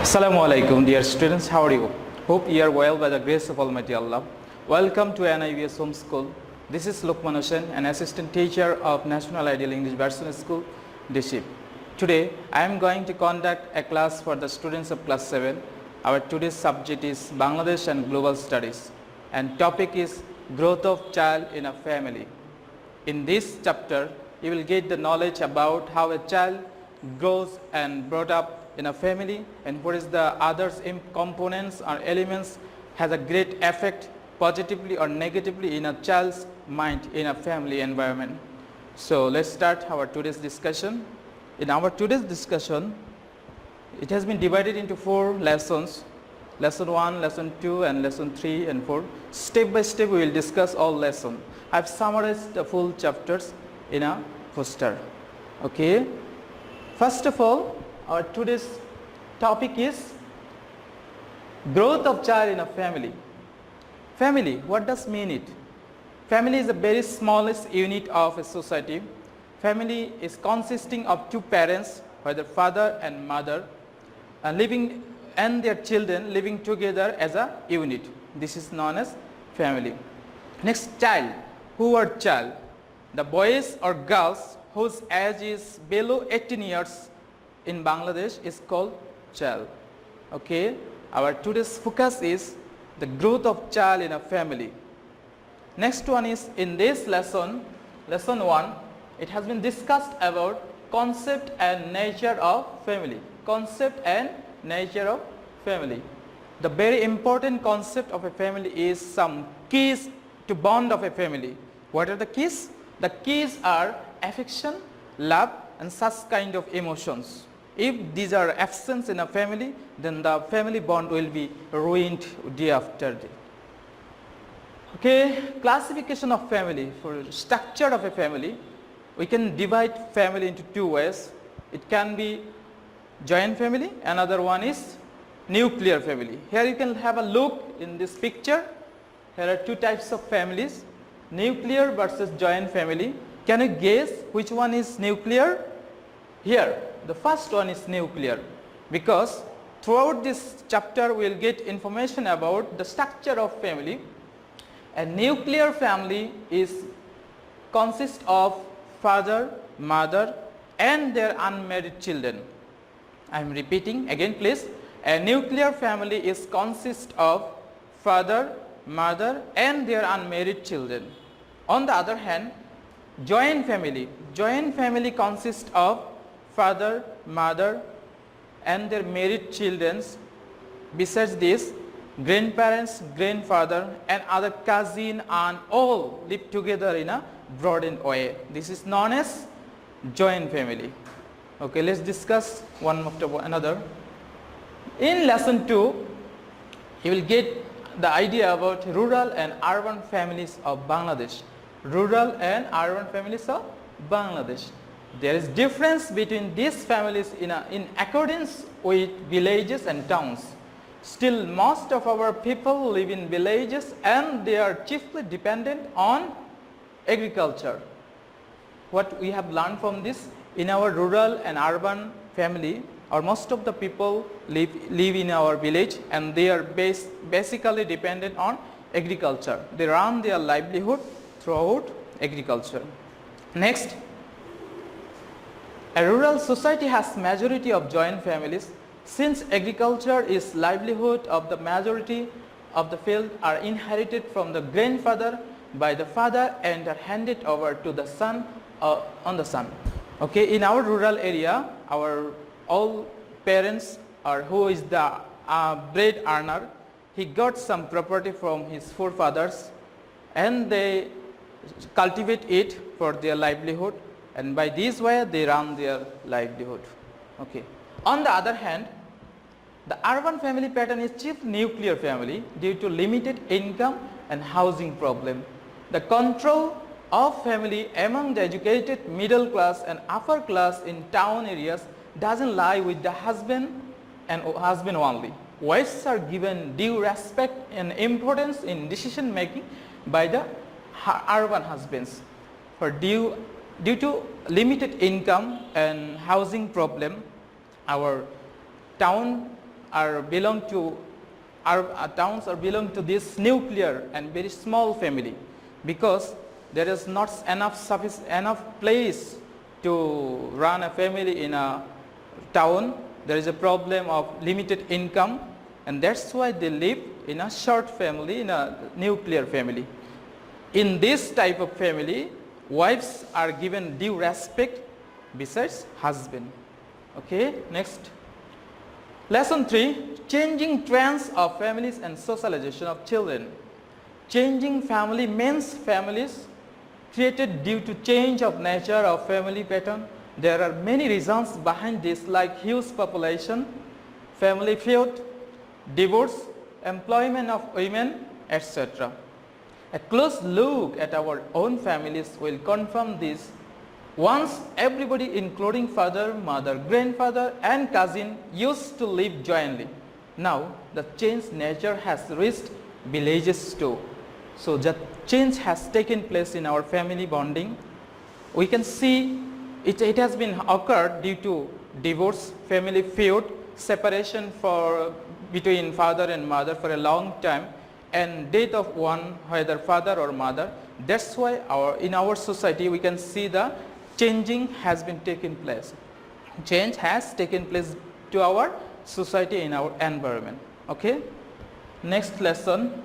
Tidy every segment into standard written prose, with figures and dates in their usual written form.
Assalamu alaikum, dear students. How are you? Hope you are well by the grace of Almighty Allah. Welcome to NIVS Home School. This is Lokman, an assistant teacher of National Ideal English Version School, Diship. Today, I am going to conduct a class for the students of class 7. Our today's subject is Bangladesh and Global Studies, and topic is growth of child in a family. In this chapter, you will get the knowledge about how a child grows and brought up in a family, and what is the other components or elements has a great effect positively or negatively in a child's mind in a family environment. So let's start our today's discussion. In our today's discussion, it has been divided into 4 lessons. Lesson 1, lesson 2 and lesson 3 and 4. Step by step we will discuss all lessons. I have summarized the full chapters in a poster. Okay. First of all, our today's topic is growth of child in a family. Family, what does mean it? Family is the very smallest unit of a society. Family is consisting of 2 parents, whether father and mother, and their children living together as a unit. This is known as family. Next, child. Who are child? The boys or girls whose age is below 18 years in Bangladesh is called child. Okay, our today's focus is the growth of child in a family. Next one is in this lesson, lesson 1, it has been discussed about concept and nature of family. Concept and nature of family. The very important concept of a family is some keys to bond of a family. What are the keys? The keys are affection, love and such kind of emotions. If these are absent in a family, then the family bond will be ruined day after day. Okay, classification of family. For structure of a family, we can divide family into 2 ways. It can be joint family, another one is nuclear family. Here you can have a look in this picture. Here are 2 types of families, nuclear versus joint family. Can you guess which one is nuclear? Here, the first one is nuclear, because throughout this chapter we will get information about the structure of family. A nuclear family consists of father, mother and their unmarried children. I am repeating again, please. A nuclear family consists of father, mother and their unmarried children. On the other hand, joint family consists of father, mother and their married children. Besides this, grandparents, grandfather and other cousin and all live together in a broadened way. This is known as joint family. Okay, let's discuss one after another. In lesson 2, you will get the idea about rural and urban families of Bangladesh. Rural and urban families of Bangladesh. There is difference between these families in accordance with villages and towns. Still, most of our people live in villages and they are chiefly dependent on agriculture. What we have learned from this, in our rural and urban family, or most of the people live in our village and they are basically dependent on agriculture. They run their livelihood throughout agriculture. Next, a rural society has majority of joint families. Since agriculture is livelihood of the majority of the field are inherited from the grandfather by the father and are handed over to the son on the son. Okay, in our rural area, our all parents or who is the bread earner, he got some property from his forefathers and they cultivate it for their livelihood, and by this way they run their livelihood. Okay. On the other hand, the urban family pattern is chief nuclear family due to limited income and housing problem. The control of family among the educated middle class and upper class in town areas doesn't lie with the husband and husband only. Wives are given due respect and importance in decision making by the urban husbands. For due to limited income and housing problem, our town are belong to belong to this nuclear and very small family, because there is not enough place to run a family in a town. There is a problem of limited income, and that's why they live in a short family, in a nuclear family. In this type of family, wives are given due respect besides husband. Okay, next. Lesson 3, changing trends of families and socialization of children. Changing family means families created due to change of nature of family pattern. There are many reasons behind this, like huge population, family feud, divorce, employment of women, etc. A close look at our own families will confirm this. Once everybody, including father, mother, grandfather and cousin, used to live jointly. Now the changed nature has reached villages too. So that change has taken place in our family bonding. We can see it has been occurred due to divorce, family feud, separation between father and mother for a long time, and death of one, whether father or mother. That's why in our society we can see the changing has been taken place. Change has taken place to our society, in our environment. Okay. Next lesson.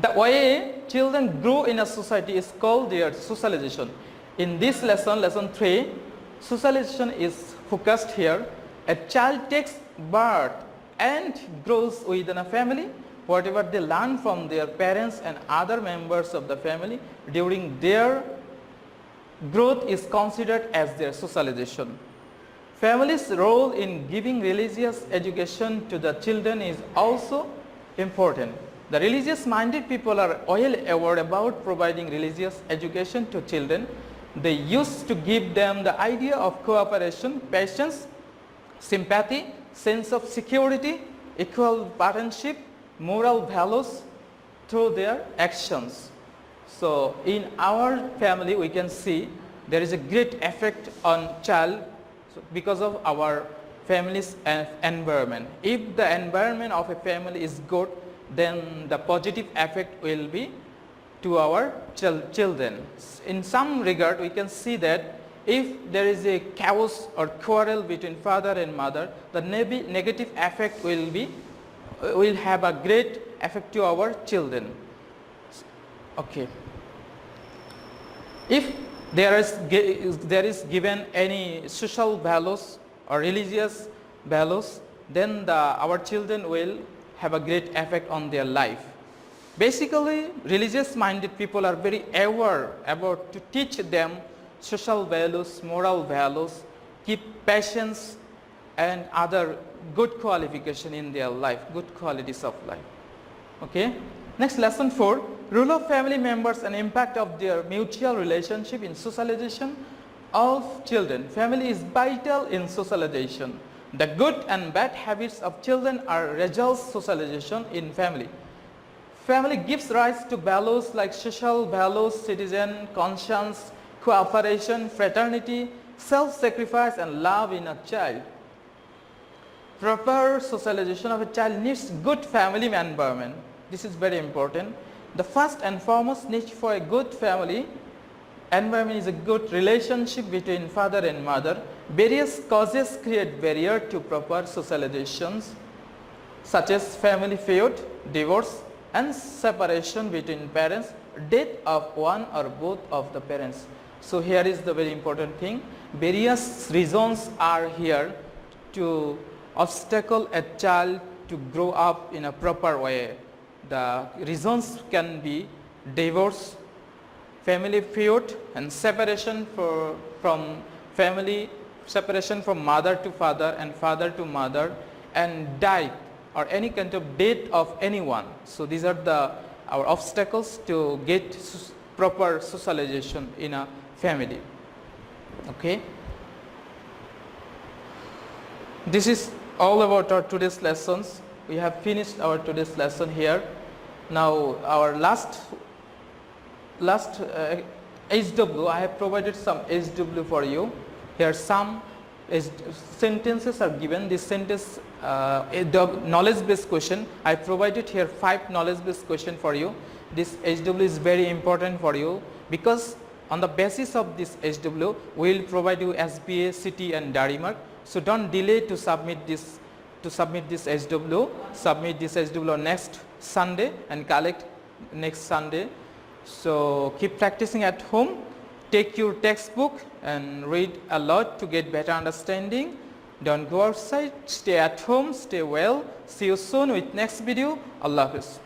The way children grow in a society is called their socialization. In this lesson, lesson 3, socialization is focused here. A child takes birth and grows within a family. Whatever they learn from their parents and other members of the family during their growth is considered as their socialization. Family's role in giving religious education to the children is also important. The religious minded people are well aware about providing religious education to children. They used to give them the idea of cooperation, patience, sympathy, sense of security, equal partnership, moral values through their actions. So in our family we can see there is a great effect on child because of our family's environment. If the environment of a family is good, then the positive effect will be to our children. In some regard we can see that if there is a chaos or quarrel between father and mother, the negative effect will have a great effect to our children. Okay. If there is given any social values or religious values, then our children will have a great effect on their life. Basically, religious minded people are very aware about to teach them social values, moral values, keep patience and other good qualification in their life, good qualities of life. Okay. Next, lesson 4, role of family members and impact of their mutual relationship in socialization of children. Family is vital in socialization. The good and bad habits of children are results of socialization in family. Family gives rise to values like social values, citizen, conscience, cooperation, fraternity, self-sacrifice and love in a child. Proper socialization of a child needs good family environment. This is very important. The first and foremost need for a good family environment is a good relationship between father and mother. Various causes create barrier to proper socializations, such as family feud, divorce and separation between parents, death of one or both of the parents. So here is the very important thing. Various reasons are here to obstacle a child to grow up in a proper way. The reasons can be divorce, family feud and separation from family, separation from mother to father and father to mother, and death or any kind of death of anyone. So these are our obstacles to get proper socialization in a family. Okay. This is all about our today's lessons. We have finished our today's lesson here. Now our last HW, I have provided some HW for you. Here some sentences are given. This sentence, the knowledge based question, I provided here 5 knowledge based question for you. This HW is very important for you, because on the basis of this HW we will provide you SBA, CT and DARI mark. So don't delay to submit this HW. Submit this HW on next Sunday and collect next Sunday. So keep practicing at home. Take your textbook and read a lot to get better understanding. Don't go outside. Stay at home. Stay well. See you soon with next video. Allah Hafiz.